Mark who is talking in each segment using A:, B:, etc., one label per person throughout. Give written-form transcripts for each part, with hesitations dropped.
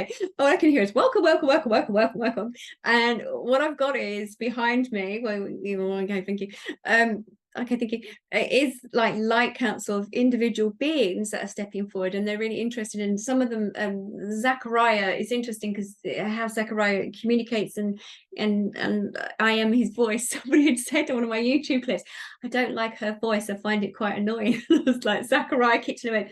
A: Okay, all I can hear is welcome, welcome, welcome, welcome, welcome, welcome. And what I've got is behind me. Well, okay, thank you. Okay, thank you. It is like light council of individual beings that are stepping forward, and they're really interested in some of them. Zachariah is interesting because how Zachariah communicates, and I am his voice. Somebody had said on one of my YouTube clips, I don't like her voice. I find it quite annoying. It was like Zachariah kitchen went,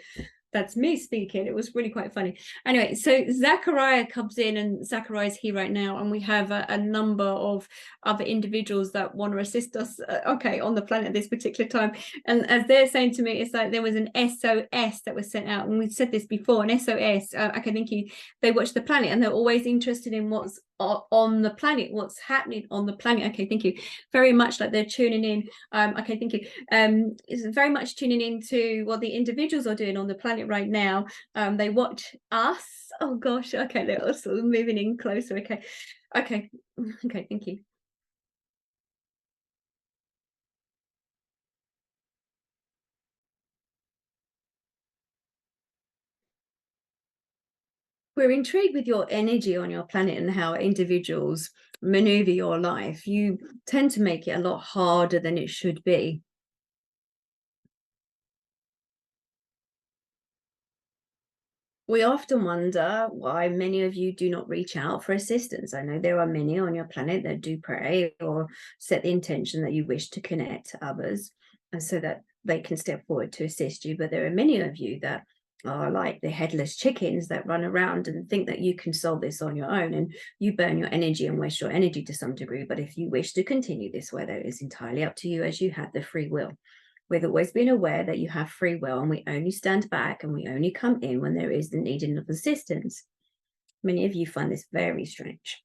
A: that's me speaking. It was really quite funny. Anyway, so Zachariah comes in, and Zachariah's here right now, and we have a number of other individuals that want to assist us, okay, on the planet at this particular time. And as they're saying to me, it's like there was an SOS that was sent out, and we've said this before, an SOS. Okay, thank you. They watch the planet, and they're always interested in what's on the planet, what's happening on the planet. Okay, thank you. Very much like they're tuning in. Okay, thank you. It's very much tuning into what the individuals are doing on the planet right now. They watch us. Oh gosh. Okay, they're also moving in closer. Okay, okay, okay. Thank you. We're intrigued with your energy on your planet and how individuals maneuver your life. You tend to make it a lot harder than it should be. We often wonder why many of you do not reach out for assistance. I know there are many on your planet that do pray or set the intention that you wish to connect to others, and so that they can step forward to assist you. But there are many of you that are like the headless chickens that run around and think that you can solve this on your own, and you burn your energy and waste your energy to some degree. But if you wish to continue this way, that is entirely up to you, as you have the free will. We've always been aware that you have free will, and we only stand back and we only come in when there is the needing of assistance. Many of you find this very strange.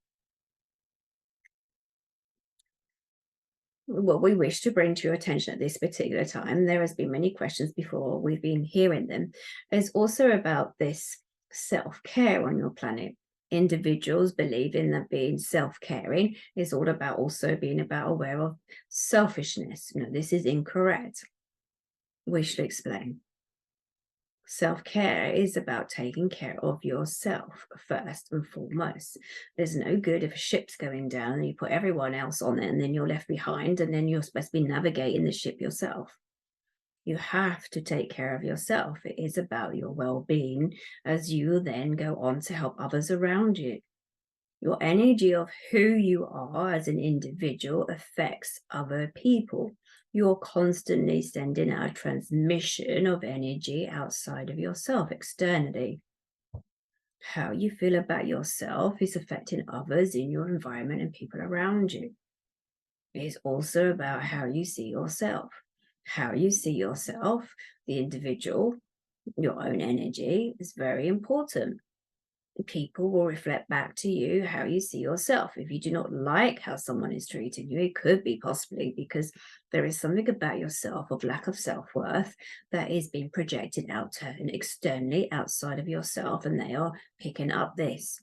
A: What we wish to bring to your attention at this particular time, there has been many questions before, we've been hearing them, is also about this self-care on your planet. Individuals believe in that being self-caring is all about also being about aware of selfishness. No, this is incorrect. We should explain. Self-care is about taking care of yourself first and foremost. There's no good if a ship's going down and you put everyone else on it and then you're left behind, and then you're supposed to be navigating the ship yourself. You have to take care of yourself. It is about your well-being as you then go on to help others around you. Your energy of who you are as an individual affects other people. You're constantly sending out a transmission of energy outside of yourself, externally. How you feel about yourself is affecting others in your environment and people around you. It is also about how you see yourself. How you see yourself, the individual, your own energy, is very important. People will reflect back to you how you see yourself. If you do not like how someone is treating you, it could be possibly because there is something about yourself of lack of self-worth that is being projected out and externally outside of yourself, and they are picking up this.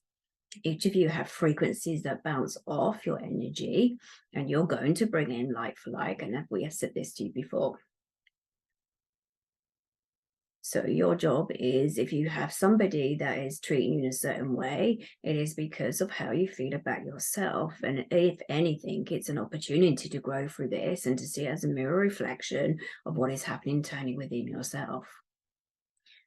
A: Each of you have frequencies that bounce off your energy, and you're going to bring in like for like, and we have said this to you before. So your job is, if you have somebody that is treating you in a certain way, it is because of how you feel about yourself. And if anything, it's an opportunity to grow through this and to see it as a mirror reflection of what is happening internally within yourself.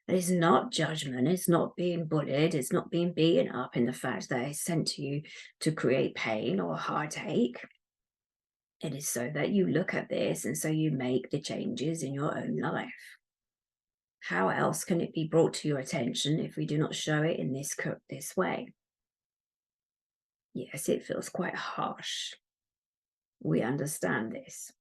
A: It is not judgment. It's not being bullied. It's not being beaten up in the fact that it's sent to you to create pain or heartache. It is so that you look at this and so you make the changes in your own life. How else can it be brought to your attention if we do not show it in this way? Yes, it feels quite harsh. We understand this.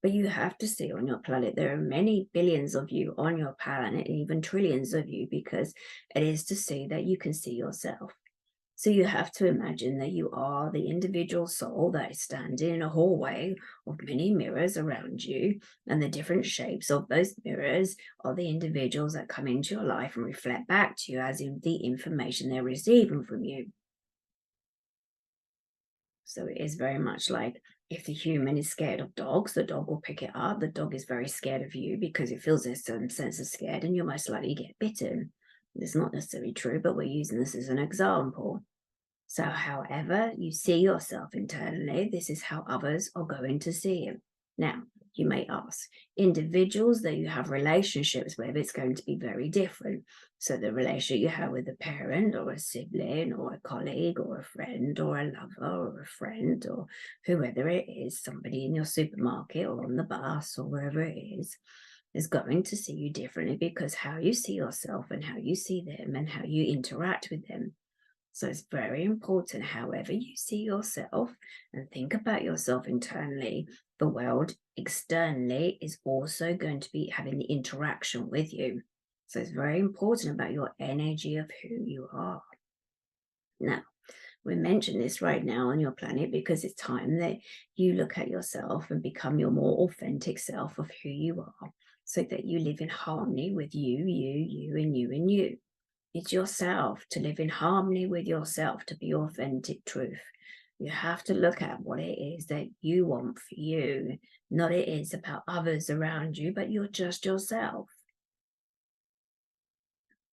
A: But you have to see on your planet, there are many billions of you on your planet, even trillions of you, because it is to see that you can see yourself. So you have to imagine that you are the individual soul that is standing in a hallway of many mirrors around you, and the different shapes of those mirrors are the individuals that come into your life and reflect back to you as in the information they're receiving from you. So it is very much like if the human is scared of dogs, the dog will pick it up. The dog is very scared of you because it feels a certain sense of scared, and you're most likely to get bitten. It's not necessarily true, but we're using this as an example. So, however you see yourself internally, this is how others are going to see you. Now, you may ask, individuals that you have relationships with, it's going to be very different. So, the relationship you have with a parent or a sibling or a colleague or a friend or a lover or a friend or whoever it is, somebody in your supermarket or on the bus or wherever it is going to see you differently because how you see yourself and how you see them and how you interact with them. So it's very important, however you see yourself and think about yourself internally, the world externally is also going to be having the interaction with you. So it's very important about your energy of who you are. Now, we mention this right now on your planet because it's time that you look at yourself and become your more authentic self of who you are so that you live in harmony with you, and you. It's yourself to live in harmony with yourself, to be authentic truth. You have to look at what it is that you want for you, not it is about others around you, but you're just yourself.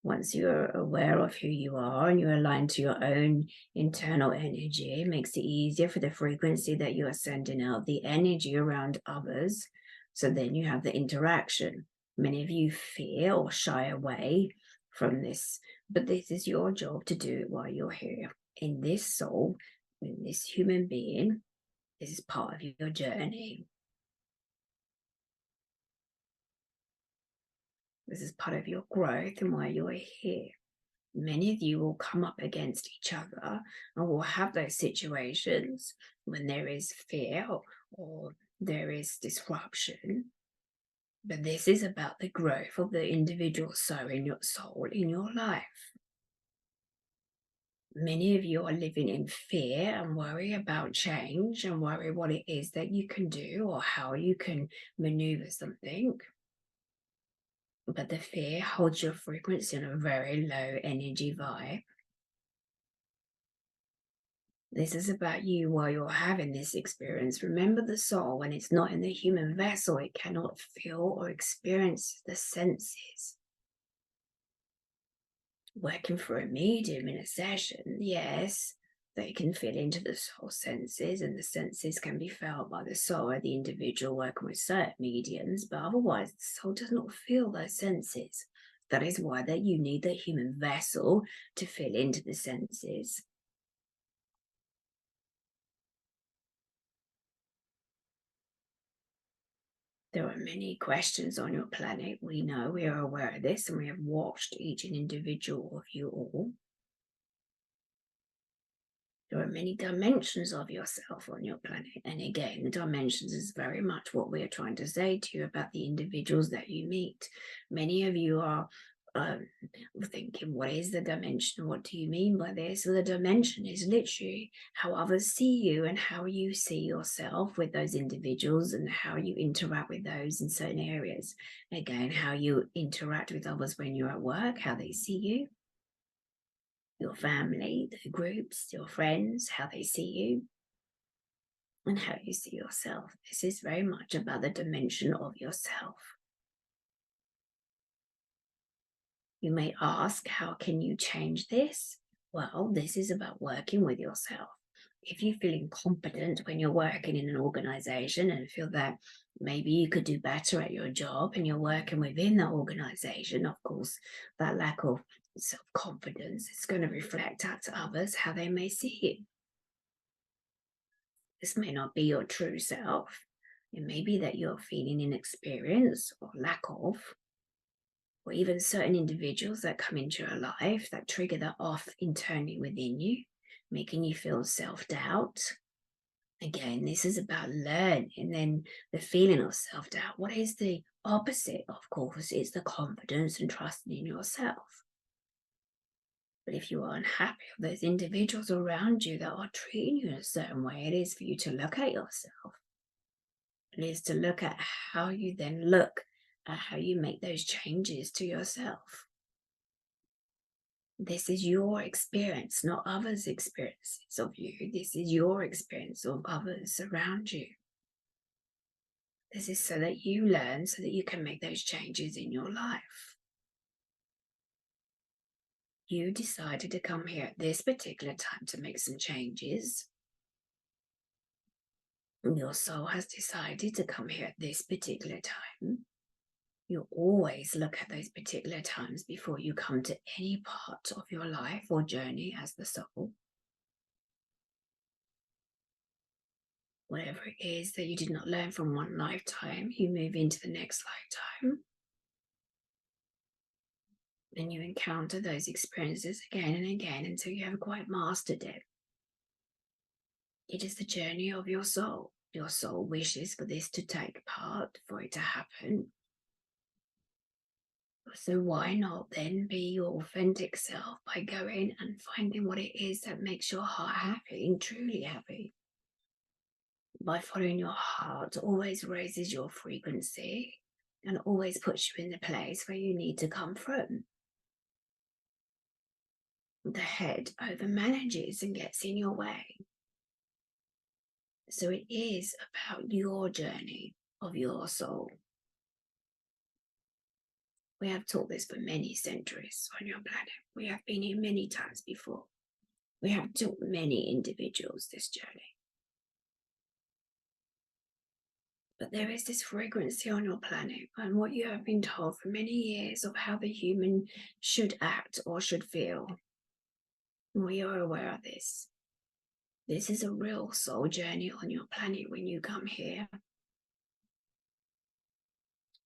A: Once you're aware of who you are and you're aligned to your own internal energy, it makes it easier for the frequency that you are sending out, the energy around others. So then you have the interaction. Many of you fear or shy away from this, but this is your job to do it while you're here. In this soul, in this human being, this is part of your journey. This is part of your growth and why you're here. Many of you will come up against each other and will have those situations when there is fear or there is disruption. But this is about the growth of the individual soul in your life. Many of you are living in fear and worry about change and worry what it is that you can do or how you can maneuver something. But the fear holds your frequency on a very low energy vibe. This is about you while you're having this experience. Remember the soul, when it's not in the human vessel, it cannot feel or experience the senses. Working for a medium in a session, yes, they can feel into the soul senses, and the senses can be felt by the soul or the individual working with certain mediums, but otherwise the soul does not feel those senses. That is why that you need the human vessel to feel into the senses. There are many questions on your planet. We know, we are aware of this, and we have watched each and individual of you all. There are many dimensions of yourself on your planet. And again, the dimensions is very much what we are trying to say to you about the individuals that you meet. Many of you are thinking, what is the dimension? What do you mean by this? So the dimension is literally how others see you and how you see yourself with those individuals and how you interact with those in certain areas. Again, how you interact with others when you're at work, how they see you, your family, the groups, your friends, how they see you, and how you see yourself. This is very much about the dimension of yourself. You may ask, how can you change this? Well, this is about working with yourself. If you feel incompetent when you're working in an organization and feel that maybe you could do better at your job and you're working within that organization, of course, that lack of self-confidence is going to reflect out to others how they may see you. This may not be your true self. It may be that you're feeling inexperienced or lack of, or even certain individuals that come into your life that trigger that off internally within you, making you feel self-doubt. Again, this is about learning. And then the feeling of self-doubt. What is the opposite? Of course, it's the confidence and trusting in yourself. But if you are unhappy with those individuals around you that are treating you in a certain way, it is for you to look at yourself. It is to look at how you then look at how you make those changes to yourself. This is your experience, not others' experiences of you. This is your experience of others around you. This is so that you learn, so that you can make those changes in your life. You decided to come here at this particular time to make some changes. Your soul has decided to come here at this particular time. You always look at those particular times before you come to any part of your life or journey as the soul. Whatever it is that you did not learn from one lifetime, you move into the next lifetime. And you encounter those experiences again and again until you have quite mastered it. It is the journey of your soul. Your soul wishes for this to take part, for it to happen. So why not then be your authentic self by going and finding what it is that makes your heart happy and truly happy? By following your heart always raises your frequency and always puts you in the place where you need to come from. The head overmanages and gets in your way. So it is about your journey of your soul. We have taught this for many centuries on your planet. We have been here many times before. We have taught many individuals this journey. But there is this frequency on your planet and what you have been told for many years of how the human should act or should feel. We are aware of this. This is a real soul journey on your planet when you come here.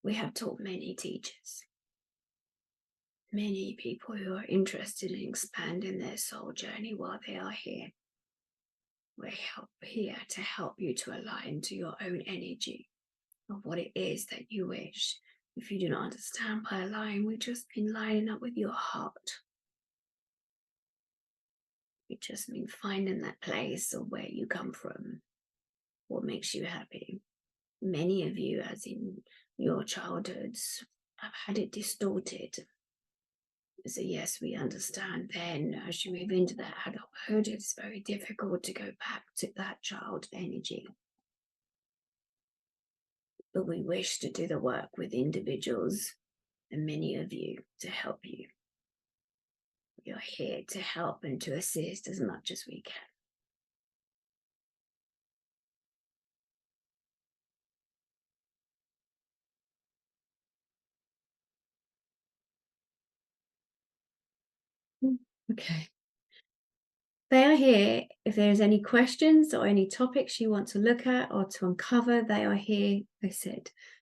A: We have taught many teachers, many people who are interested in expanding their soul journey while they are here. We're here to help you to align to your own energy of what it is that you wish. If you do not understand by align, we just mean lining up with your heart. We just mean finding that place of where you come from, what makes you happy. Many of you, as in your childhoods, have had it distorted. So yes, we understand then as you move into that adulthood, it's very difficult to go back to that child energy. But we wish to do the work with individuals and many of you to help you. We are here to help and to assist as much as we can. Okay. They are here if there's any questions or any topics you want to look at or to uncover. They are here, I said,